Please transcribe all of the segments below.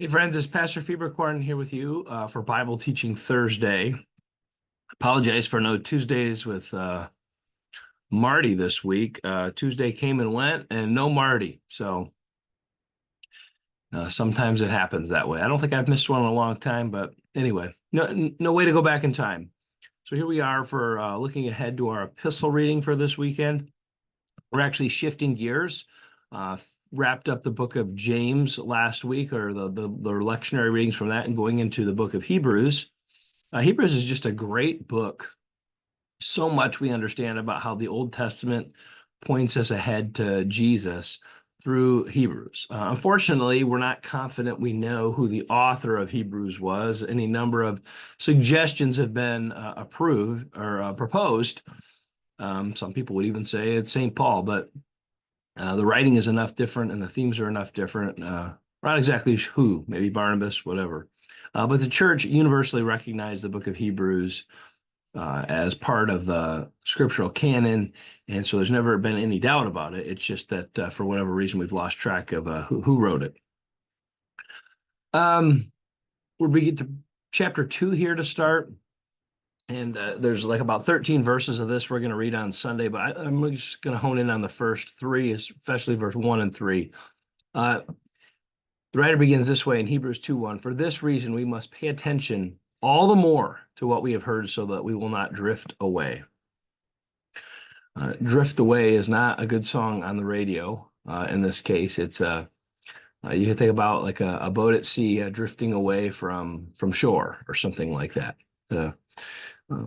Hey friends, it's Pastor Fieberkorn here with you for Bible Teaching Thursday. Apologize for no Tuesdays with Marty this week. Tuesday came and went and no Marty. So sometimes it happens that way. I don't think I've missed one in a long time, but anyway, no way to go back in time. So here we are for looking ahead to our epistle reading for this weekend. We're actually shifting gears. Wrapped up the book of James last week, or the lectionary readings from that, and going into the book of Hebrews. Hebrews is just a great book. So much we understand about how the Old Testament points us ahead to Jesus through Hebrews. Unfortunately, we're not confident we know who the author of Hebrews was. Any number of suggestions have been approved or proposed. Some people would even say it's St. Paul, but the writing is enough different and the themes are enough different. Not exactly who, maybe Barnabas, whatever. But the church universally recognized the book of Hebrews as part of the scriptural canon. And so there's never been any doubt about it. It's just that for whatever reason, we've lost track of who wrote it. We'll begin to chapter 2 here to start. And there's like about 13 verses of this we're going to read on Sunday, but I'm just going to hone in on the first three, especially verse 1 and 3. The writer begins this way in Hebrews 2:1. For this reason, we must pay attention all the more to what we have heard so that we will not drift away. Drift away is not a good song on the radio. In this case, it's you can think about like a boat at sea drifting away from shore or something like that.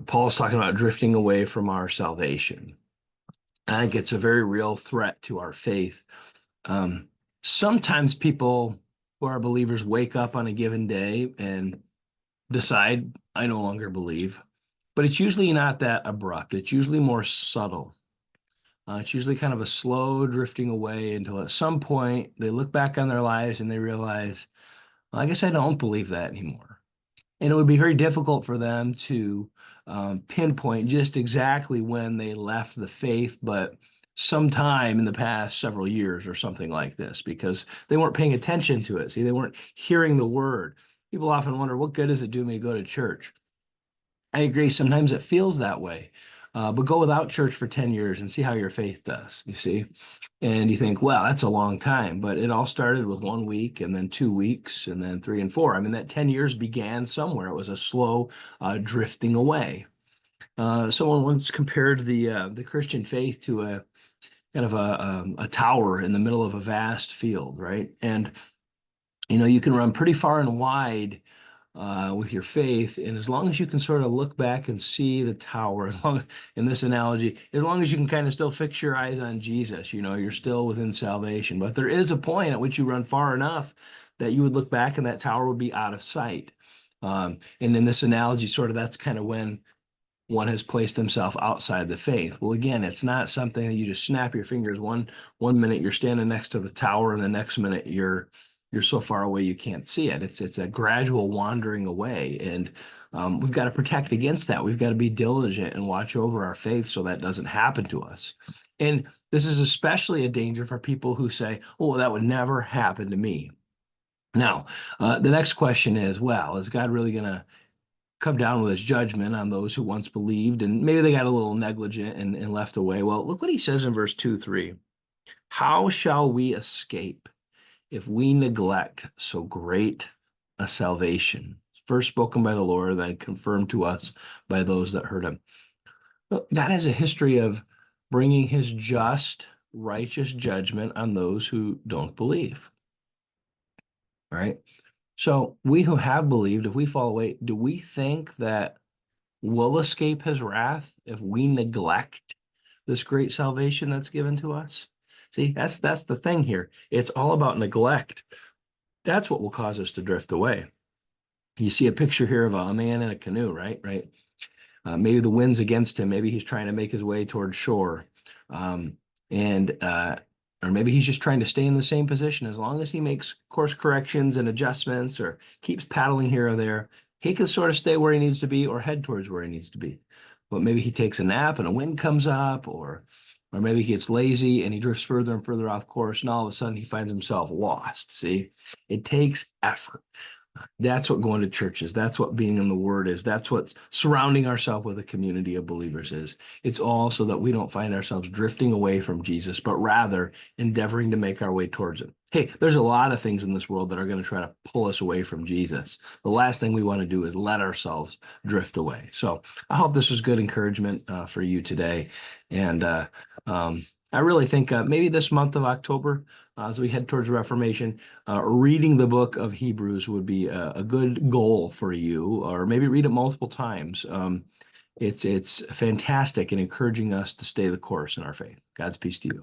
Paul's talking about drifting away from our salvation. I think it's a very real threat to our faith. Sometimes people who are believers wake up on a given day and decide, I no longer believe. But it's usually not that abrupt. It's usually more subtle. It's usually kind of a slow drifting away until at some point they look back on their lives and they realize, well, I guess I don't believe that anymore. And it would be very difficult for them to pinpoint just exactly when they left the faith, but sometime in the past several years or something like this, because they weren't paying attention to it. See, they weren't hearing the word. People often wonder, what good does it do me to go to church? I agree. Sometimes it feels that way. But go without church for 10 years and see how your faith does, you see? And you think, well, that's a long time. But it all started with 1 week and then 2 weeks and then 3 and 4. I mean, that 10 years began somewhere. It was a slow drifting away. Someone once compared the Christian faith to a kind of a tower in the middle of a vast field, right? And, you can run pretty far and wide with your faith. And as long as you can sort of look back and see the tower, as long in this analogy, as long as you can kind of still fix your eyes on Jesus, you're still within salvation. But there is a point at which you run far enough that you would look back and that tower would be out of sight. And in this analogy, sort of that's kind of when one has placed himself outside the faith. Well, again, it's not something that you just snap your fingers. One minute you're standing next to the tower, and the next minute you're so far away you can't see it. It's a gradual wandering away, and we've got to protect against that. We've got to be diligent and watch over our faith so that doesn't happen to us. And this is especially a danger for people who say, "Oh, that would never happen to me." Now, the next question is, well, is God really going to come down with his judgment on those who once believed and maybe they got a little negligent and left away? Well, look what he says in verse 2-3. How shall we escape if we neglect so great a salvation, first spoken by the Lord, then confirmed to us by those that heard him? Well, God has a history of bringing his just, righteous judgment on those who don't believe. All right. So we who have believed, if we fall away, do we think that we'll escape his wrath if we neglect this great salvation that's given to us? See, that's the thing here. It's all about neglect. That's what will cause us to drift away. You see a picture here of a man in a canoe, right? Maybe the wind's against him. Maybe he's trying to make his way toward shore. Or maybe he's just trying to stay in the same position. As long as he makes course corrections and adjustments or keeps paddling here or there, he can sort of stay where he needs to be or head towards where he needs to be. But maybe he takes a nap and a wind comes up, or Or maybe he gets lazy and he drifts further and further off course, and all of a sudden he finds himself lost. See, it takes effort. That's what going to church is. That's what being in the Word is. That's what surrounding ourselves with a community of believers is. It's all so that we don't find ourselves drifting away from Jesus, but rather endeavoring to make our way towards Him. Hey, there's a lot of things in this world that are going to try to pull us away from Jesus. The last thing we want to do is let ourselves drift away. So I hope this was good encouragement for you today. And I really think maybe this month of October, as we head towards Reformation, reading the book of Hebrews would be a good goal for you, or maybe read it multiple times. It's fantastic in encouraging us to stay the course in our faith. God's peace to you.